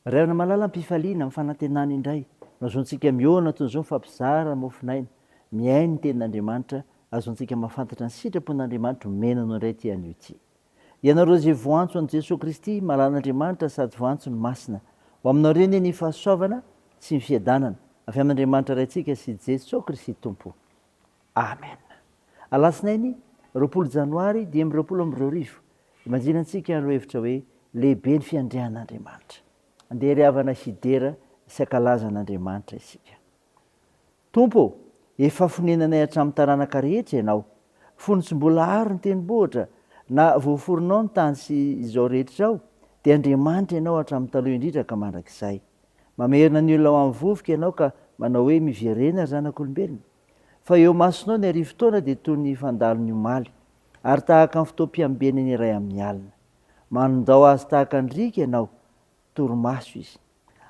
Raina malala mpifaliana amin'ny fanantenana indray. Nazoantsika mihoana toy izao mifampizara mofinaina. Miainy ny tenin'Andriamanitra, azoantsika mahafantatra ny sitrapon'Andriamanitra menano indray ty anio ity. Ianareo izay voantso an'i Jesosy Kristy, malan'Andriamanitra sady voantso ny masina. Ho aminareo ny fahasoavana sy ny fiadanana avy amin'Andriamanitra raintsika sy Jesosy Kristy Tompo. Amen. Alasinainy 20 Janoary 2022. Imanjinantsika no hevitra hoe lehibe ny fiandrian'Andriamanitra. Andeha riavana hidera sy ankalazan'Andriamanitra isika. Tompo, efa fonenanay hatramin'ny taranaka rehetra ianao. Fony tsy mbola ary ny tenibohitra na voaforonao ny tany sy izao rehetra izao, dia Andriamanitra ianao hatramin'ny taloha indrindra ka mandrakizay. Mamerina ny olona ao amin'ny vovoka ianao ka manao hoe miverena ry zanak'olombelona. Fa eo masonao ny arivo-taona dia toy ny fandalo ny omaly, ary tahaka ny fotoam-piambeny ny iray amin'ny alina. Manondao azy tahaka ny rika ianao, torimaso izy.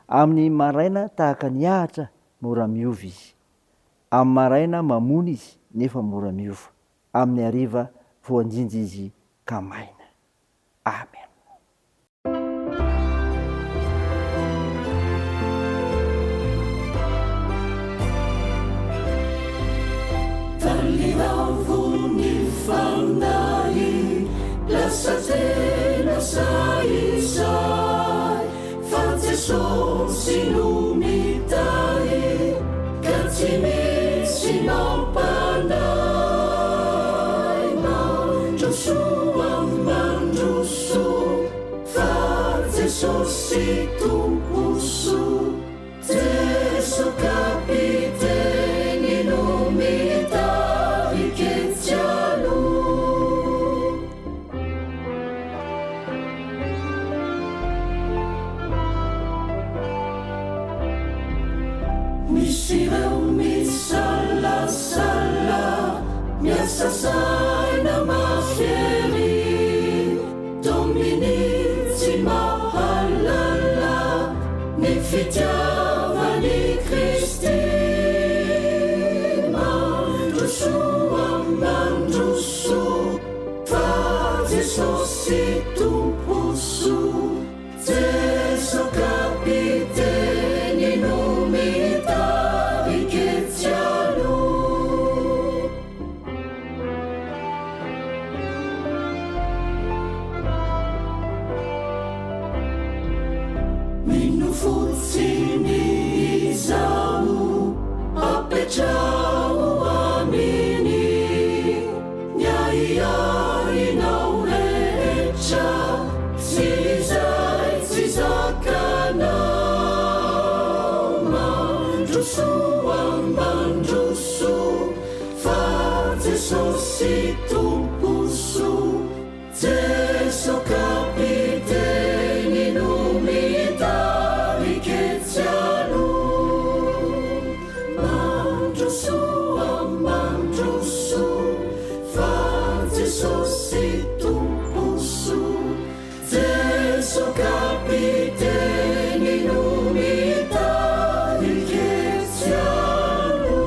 Amin'ny maraina tahaka ny ahatra, mora miova izy. Amin'ny maraina mamony izy, nefa mora miova. Amin'ny hariva voanjinja izy ka maina. Amen. Talilavo-ny fandai, lasa tena saisay, fa Jesosy no mitahy, ka tsy misy mampandray. Mandrosoa mandroso, fa Jesosy tomposo, Jesu kapiteny no mitahy ketsialo. Misy ireo misalasala, miasa saina mafiery, Dominy tsy mahalala ny fitiavany Kristy. Mandrosoa mandroso, fa Jesosy tomposo, Jesu kapiteny no mitahy ketsialo. Mino fotsiny izao, apetrao aminy, ny aiainao rehetra, sy izay tsy zakanao. Mandrosoa mandroso, fa Jesosy tomposo, Jesu kapiteny no mitahy ketsialo. Mandrosoa mandroso, fa Jesosy tomposo, Jesu kapiteny no mitahy ketsialo.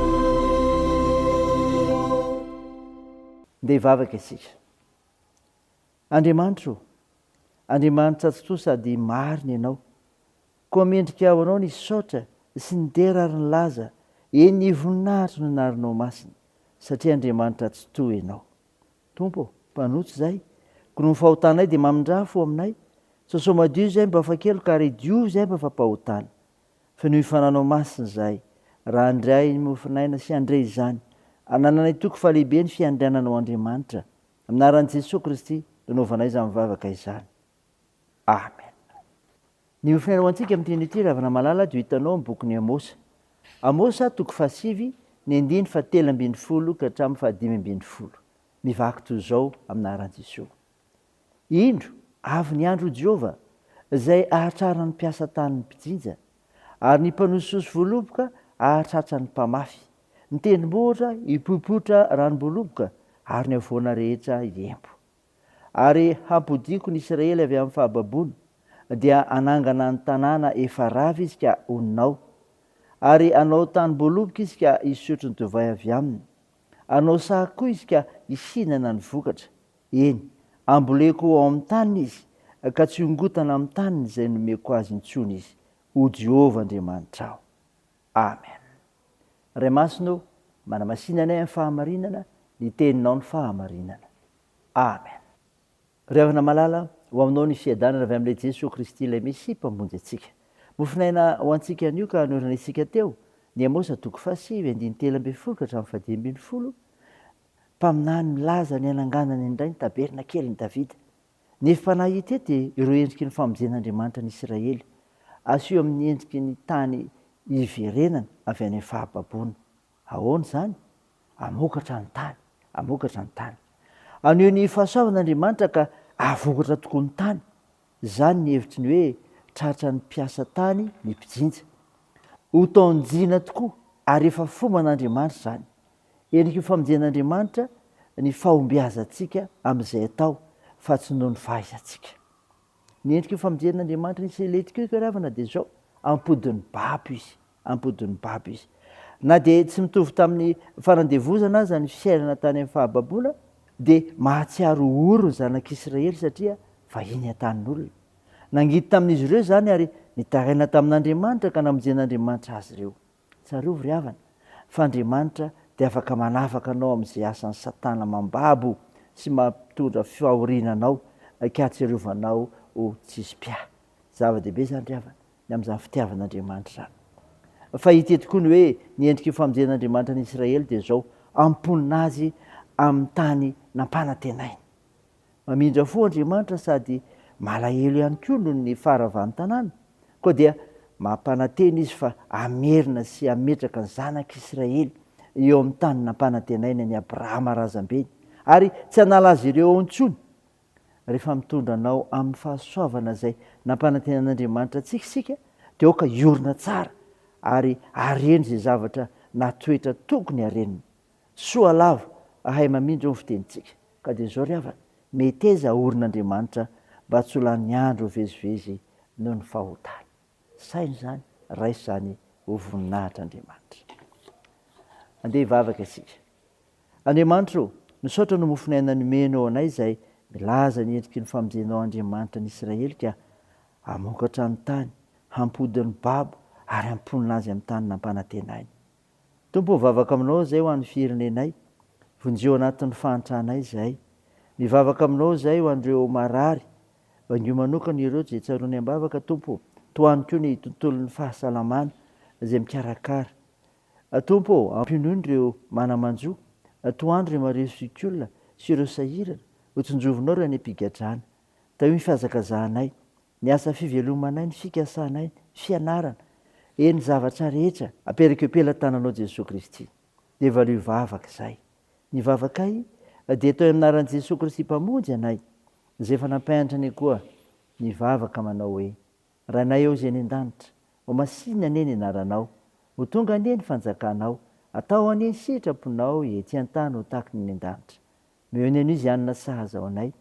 Ndeha hivavaka isika. Andriamanitra, Andriamanitra tsy toa sady marina ianao, koa mendrika ao anao ny saotra sy ny dera ary ny laza, eny ny voninahitra no narinao masina, satria Andriamanitra tsy toa ianao. Tompo, mpanotsy izay, ko no fahotanay dia mamindrafo aminay, sosao madio izay mba fakelo ka ary diovy izay mba fampahotana. Fa noho ifananao masina izay, raha andray ny mofinaina sy andray izany, anananay toko fa lehibe ny fiandriananao Andriamanitra. Aminaran'i Jesosy Kristy, nanaovanay izany mivavaka izany. Amen. Ny mofinaina ho antsika amin'ny teny ity ravana malala dia hitanao amin'ny bokin'ny Amosa. Amosa toko fahasivy, ny 9:7 ka hatramin'ny 5:5. Mivaky toy izao aminaran'i Jesosy. Indro avy ny andro Jehova, izay ahatrara ny mpiasa tany ny mpijinja, ary ny mpanososy voaloboka ahatratra ny mpamafy. Ny tendrombohitra hipoipoitra ranom-boaloboka, ary ny avoana rehetra hiempo. Ary hampodiko ny Israely avy amin'ny fahababoana, dia anangana ny tanàna efa rava izy ka oninao, ary anao tany boaloboka izy ka hisotro ny divay avy aminy. Anao sahaka koa izy ka hisinana ny vokatra. Eny, amboleko ao amin'ny taniny izy, ka tsy hongotana amin'ny taniny izay nomeko azy intsony izy. ho Jehovah Andriamanitra aho. Amen. Ray masino manamasinanay amin'ny fahamarinana ny teninao ny fahamarinana. Amen. Ry havana malala ho aminao ny fiadanana avy amin'ilay Jesosy Kristy ilay Mesia mpamonjy antsika. Mofinaina ho antsika anio ka hanorana isika teo ny Amosa 7:7-10 ka hatramin'ny 10. Mpaminany milaza ny ananganany indray ny taberna kely ny Davida. Ny efi-panahy hita eto dia ireo endriky ny famonjen'Andriamanitra ny Israely. Aseho amin'ny endriky ny tany iverenana avy any amin'ny fahababoana. Ahoana izany? Amokatra ny tany, amokatra ny tany. Anio ny fahasoavan'Andriamanitra ka avokatra tokoa ny tany. Izany ny hevitry ny hoe tratra ny mpiasa tany ny mpijinja. Ho taonjina tokoa ary efa foman'Andriamanitra izany. Endriky ny famonjen'Andriamanitra ny fahombiazantsika amin'izay atao fa tsy noho ny fahaizantsika. Ny endriky ny famonjen'Andriamanitra nisy letika io ravana dia izao ampodin'ny babo izy, ampodin'ny babo izy. Na dia tsy mitovy tamin'ny fanandevozana aza ny fiainana tany amin'ny fahababoana dia mahatsiaro oro ny zanak'Israely satria vahiny an-tanin'olona. Nangidy tamin'izy ireo izany ary nitaraina tamin'Andriamanitra ka namonjen'Andriamanitra azy ireo. Tsarovy ry havana fa Andriamanitra dia afaka manafaka anao amin'izay asan'ny Satana mambabo sy mampitondra fahorinanao ka-atsiarovanao ho tsisy pia. Zava-dehibe izany ry havana ny amin'izany fitiavan'Andriamanitra izany. Fa hita eto koa ny hoe ny endriky famonjen'Andriamanitra ny Israely dia izao amponina azy amin'ny tany nampanantenainy. Mamindra fo Andriamanitra sady malahelo ihany koa noho ny faharavan'ny tanàna. Koa dia mampanantena izy fa amerina sy ametraka ny zanak'Israely eo amin'ny tany nampanantenainy ny Abrahama razambeny ary tsy hanala azy ireo ao intsony. Rehefa mitondra anao amin'ny fahasoavana izay nampanantenan'Andriamanitra antsika dia aoka iorina tsara ary areny izay zavatra natoetra tokony arenina. Soa lava ahay mamindra ny fitenitsika. Ka dia izao ry havana mety aiza orin'Andriamanitra mba tsy ho lany andro vezivezy noho ny fahotana. Saina izany, raisy izany ho voninahitr'Andriamanitra. Andeha hivavaka isika. Andriamanitra o, misaotra no mofinaina nomenao anay izay milaza ny endriky ny famonjenao Andriamanitra ny Israely ka amokatra ny tany, hampodin'ny babo ary amponina azy amin'ny tany nampanantenainy. Tompo mivavaka aminao izay ho an'ny firenenay, vonjeo anatin'ny fahantrahanay izay. Mivavaka aminao izay ho an'ireo marary, angio manokana ireo izay tsaroany ambavaka Tompo, toany koa ny tontolon'ny fahasalamana izay mikarakara. Tompo ampinono ireo manamanjo, toandro ireo maresokolona sy ireo sahirana, ho tsonjovinao raha ny ampigadrana. Tao ny fihazakazahanay, ny asa fivelomanay, ny fikasanay, fianarana, ny zavatra rehetra aperaka eo am-pelantananao Jesosy Kristy. Dia valio vavaka izay. Ny vavakay dia atao amin'anaran'i Jesosy Kristy mpamonjy anay, izay efa nampianatra ny koa ny vavaka manao hoe: Ranay ao izay ny an-danitra, ho masinina anie ny anaranao, ho tonga anie ny fanjakanao, atao anie ny sitraponao ety an-tany ho tahaka ny an-danitra. Meo ny izy anina sahaza ao anay,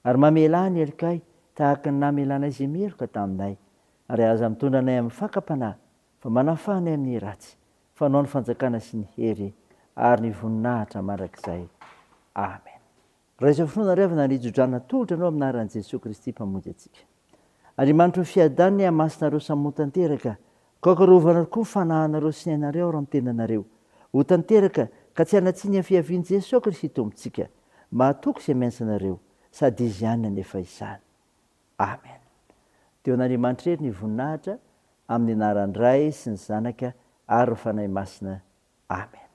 ary mamelà ny elikay tahaka ny namelanay izay meroka taminay, ary aza mitondra anay amin'ny fakapanahy, fa manafanay amin'ny ratsy, fanao ny fanjakana sy ny hery ary ny voninahitra mandrakizay. Amen. Raisa finoana ry havana ny ijodrana tolotra anao amin'anaran'i Jesosy Kristy mpamonjy antsika. Andriamanitra ny fiadaniny hamasinareo samy ho tanteraka, koakarovana tokoa ny fanahinareo sy ny ainareo raha mitenanareo. Ho tanteraka ka tsy hanatsiny amin'ny fiavian'i Jesosy Kristy tombontsika. Mahatoky izay miansanareo sady izy ihany ny efa izany. Amen. Teo an'Andriamanitra ery ny voninahitra amin'ny anaran'ny Ray sy ny Zanaka ary ny fanahy masina. Amen.